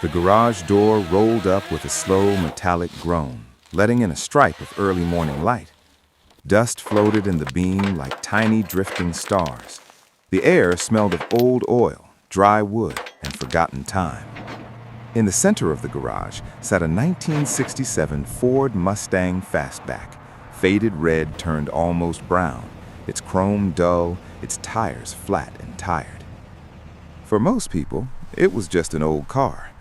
The garage door rolled up with a slow metallic groan, letting in a stripe of early morning light. Dust floated in the beam like tiny drifting stars. The air smelled of old oil, dry wood, and forgotten time. In the center of the garage sat a 1967 Ford Mustang fastback, faded red turned almost brown, its chrome dull, its tires flat and tired. For most people, it was just an old car.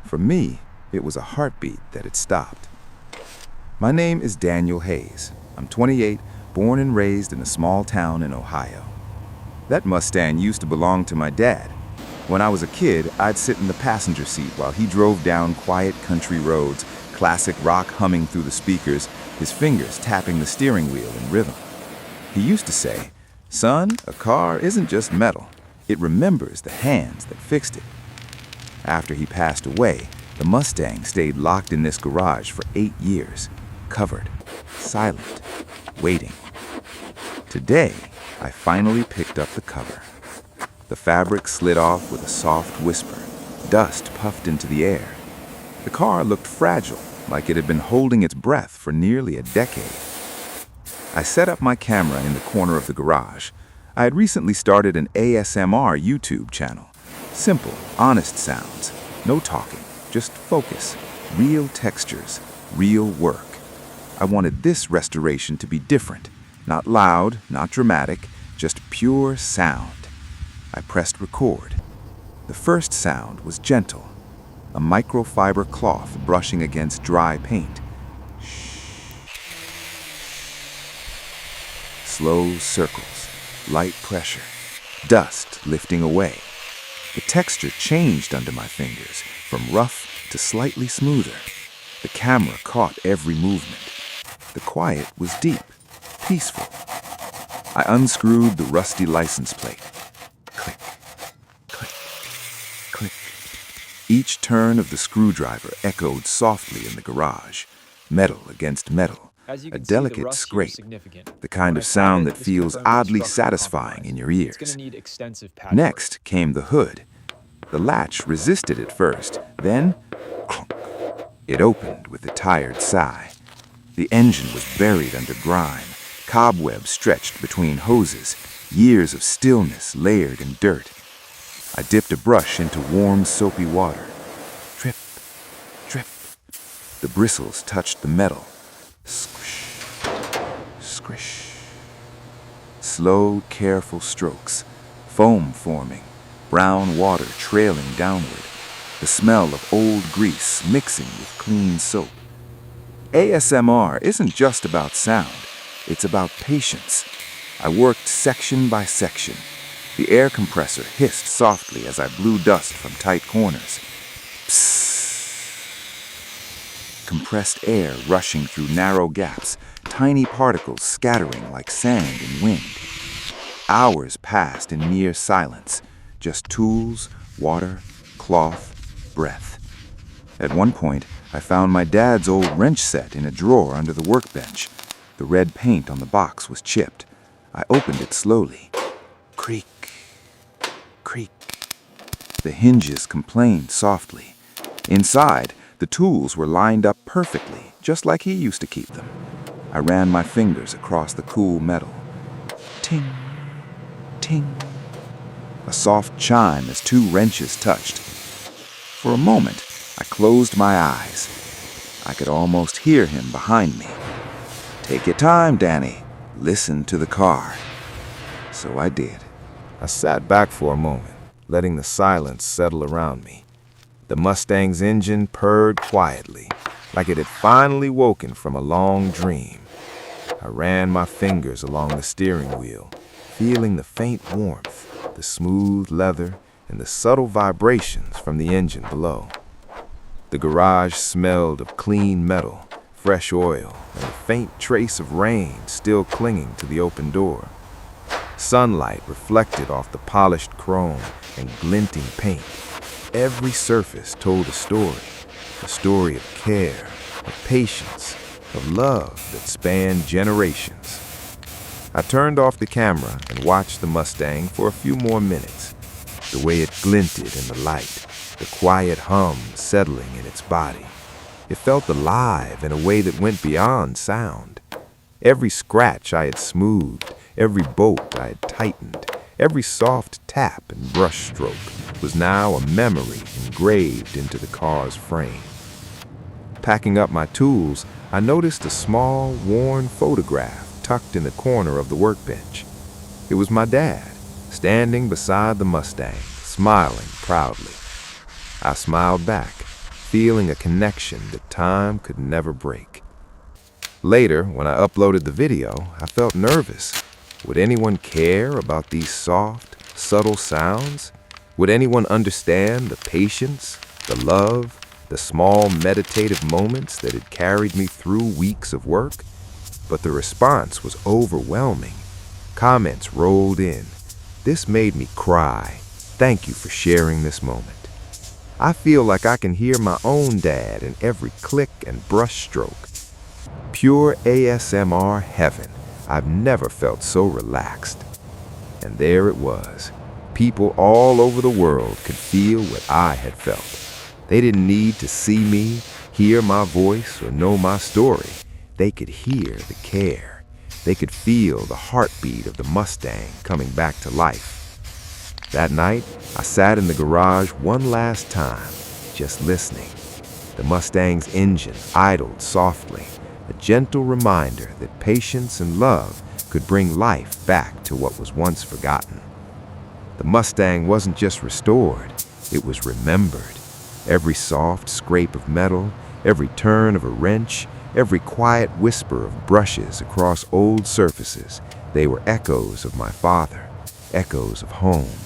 For me, it was a heartbeat that had stopped. My name is Daniel Hayes. I'm 28, born and raised in a small town in Ohio. That Mustang used to belong to my dad. When I was a kid, I'd sit in the passenger seat while he drove down quiet country roads, classic rock humming through the speakers, his fingers tapping the steering wheel in rhythm. He used to say, "Son, a car isn't just metal. It remembers the hands that fixed it." After he passed away, the Mustang stayed locked in this garage for 8 years, covered, silent, waiting. Today, I finally picked up the cover. The fabric slid off with a soft whisper. Dust puffed into the air. The car looked fragile, like it had been holding its breath for nearly a decade. I set up my camera in the corner of the garage. I had recently started an ASMR YouTube channel. Simple, honest sounds. No talking, just focus. Real textures, real work. I wanted this restoration to be different. Not loud, not dramatic, just pure sound. I pressed record. The first sound was gentle. A microfiber cloth brushing against dry paint. Slow circles, light pressure, dust lifting away. The texture changed under my fingers, from rough to slightly smoother. The camera caught every movement. The quiet was deep, peaceful. I unscrewed the rusty license plate. Click, click, click. Each turn of the screwdriver echoed softly in the garage, metal against metal, a delicate scrape, the kind of sound that feels oddly satisfying in your ears. Next came the hood. The latch resisted at first, then clunk. It opened with a tired sigh. The engine was buried under grime, cobwebs stretched between hoses, years of stillness layered in dirt. I dipped a brush into warm, soapy water. Drip, drip. The bristles touched the metal. Squish, squish. Slow, careful strokes, foam forming, brown water trailing downward, the smell of old grease mixing with clean soap. ASMR isn't just about sound, it's about patience. I worked section by section. The air compressor hissed softly as I blew dust from tight corners. Psst. Compressed air rushing through narrow gaps, tiny particles scattering like sand in wind. Hours passed in near silence, just tools, water, cloth, breath. At one point, I found my dad's old wrench set in a drawer under the workbench. The red paint on the box was chipped. I opened it slowly. Creak, creak. The hinges complained softly. Inside, the tools were lined up perfectly, just like he used to keep them. I ran my fingers across the cool metal. Ting, ting. A soft chime as 2 wrenches touched. For a moment, I closed my eyes. I could almost hear him behind me. "Take your time, Danny. Listen to the car." So I did. I sat back for a moment, letting the silence settle around me. The Mustang's engine purred quietly, like it had finally woken from a long dream. I ran my fingers along the steering wheel, feeling the faint warmth, the smooth leather, and the subtle vibrations from the engine below. The garage smelled of clean metal, fresh oil, and a faint trace of rain still clinging to the open door. Sunlight reflected off the polished chrome and glinting paint. Every surface told a story of care, of patience, of love that spanned generations. I turned off the camera and watched the Mustang for a few more minutes, the way it glinted in the light, the quiet hum settling in its body. It felt alive in a way that went beyond sound. Every scratch I had smoothed, every bolt I had tightened, every soft tap and brush stroke was now a memory engraved into the car's frame. Packing up my tools, I noticed a small, worn photograph tucked in the corner of the workbench. It was my dad, standing beside the Mustang, smiling proudly. I smiled back, feeling a connection that time could never break. Later, when I uploaded the video, I felt nervous. Would anyone care about these soft, subtle sounds? Would anyone understand the patience, the love, the small meditative moments that had carried me through weeks of work? But the response was overwhelming. Comments rolled in. This made me cry. Thank you for sharing this moment. I feel like I can hear my own dad in every click and brush stroke. Pure ASMR heaven. I've never felt so relaxed. And there it was. People all over the world could feel what I had felt. They didn't need to see me, hear my voice, or know my story. They could hear the care. They could feel the heartbeat of the Mustang coming back to life. That night, I sat in the garage one last time, just listening. The Mustang's engine idled softly, a gentle reminder that patience and love could bring life back to what was once forgotten. The Mustang wasn't just restored, it was remembered. Every soft scrape of metal, every turn of a wrench, every quiet whisper of brushes across old surfaces, they were echoes of my father, echoes of home.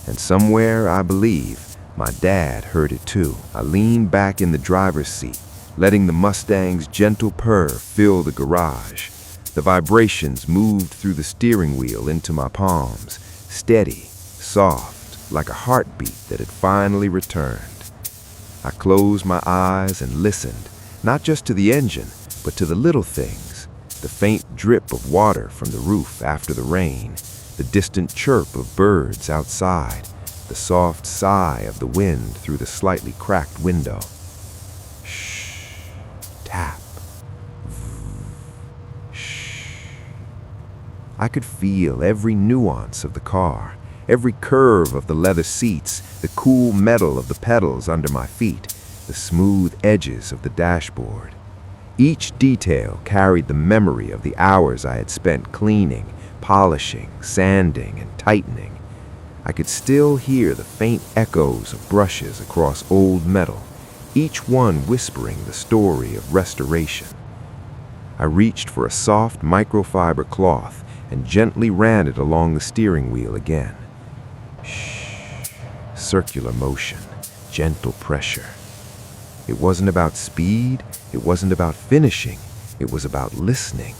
And somewhere, I believe, my dad heard it too. I leaned back in the driver's seat, letting the Mustang's gentle purr fill the garage. The vibrations moved through the steering wheel into my palms, steady, soft, like a heartbeat that had finally returned. I closed my eyes and listened, not just to the engine, but to the little things, the faint drip of water from the roof after the rain, the distant chirp of birds outside, the soft sigh of the wind through the slightly cracked window. Shh, tap, shh. I could feel every nuance of the car, every curve of the leather seats, the cool metal of the pedals under my feet, the smooth edges of the dashboard. Each detail carried the memory of the hours I had spent cleaning, polishing, sanding, and tightening. I could still hear the faint echoes of brushes across old metal, each one whispering the story of restoration. I reached for a soft microfiber cloth and gently ran it along the steering wheel again. Shh. Circular motion, gentle pressure. It wasn't about speed, it wasn't about finishing, it was about listening,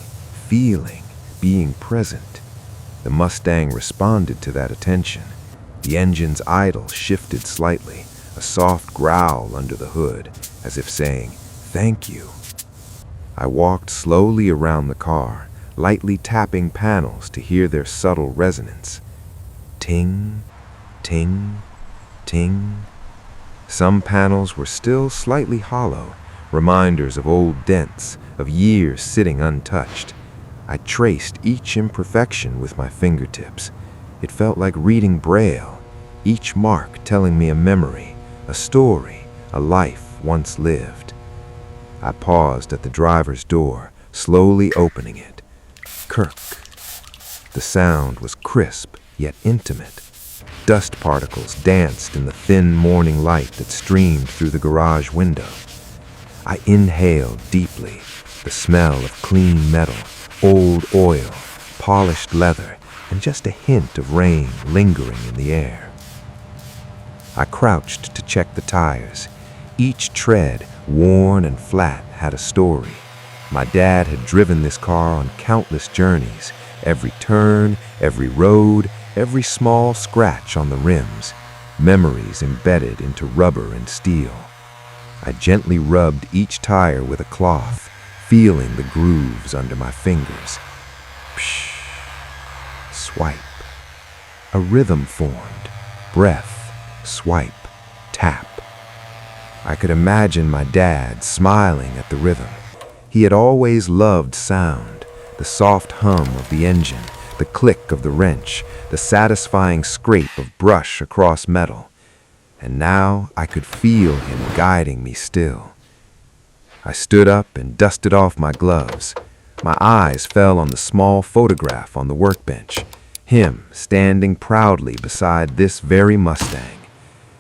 feeling, being present. The Mustang responded to that attention. The engine's idle shifted slightly, a soft growl under the hood, as if saying, "Thank you." I walked slowly around the car, lightly tapping panels to hear their subtle resonance. Ting, ting, ting. Some panels were still slightly hollow, reminders of old dents, of years sitting untouched. I traced each imperfection with my fingertips. It felt like reading Braille, each mark telling me a memory, a story, a life once lived. I paused at the driver's door, slowly opening it. Kirk. The sound was crisp, yet intimate. Dust particles danced in the thin morning light that streamed through the garage window. I inhaled deeply, the smell of clean metal, old oil, polished leather, and just a hint of rain lingering in the air. I crouched to check the tires. Each tread, worn and flat, had a story. My dad had driven this car on countless journeys, every turn, every road, every small scratch on the rims, memories embedded into rubber and steel. I gently rubbed each tire with a cloth, feeling the grooves under my fingers. Psh, swipe. A rhythm formed. Breath, swipe, tap. I could imagine my dad smiling at the rhythm. He had always loved sound, the soft hum of the engine, the click of the wrench, the satisfying scrape of brush across metal. And now I could feel him guiding me still. I stood up and dusted off my gloves. My eyes fell on the small photograph on the workbench, him standing proudly beside this very Mustang.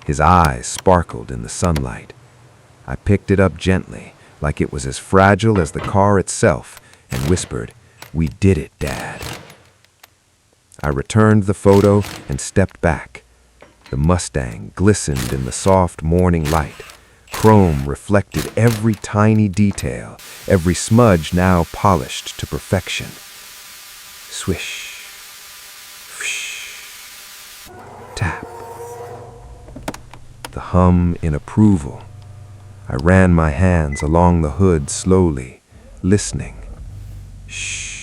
His eyes sparkled in the sunlight. I picked it up gently, like it was as fragile as the car itself, and whispered, "We did it, Dad." I returned the photo and stepped back. The Mustang glistened in the soft morning light. Chrome reflected every tiny detail, every smudge now polished to perfection. Swish, whoosh, tap. The hum in approval. I ran my hands along the hood slowly, listening. Shh.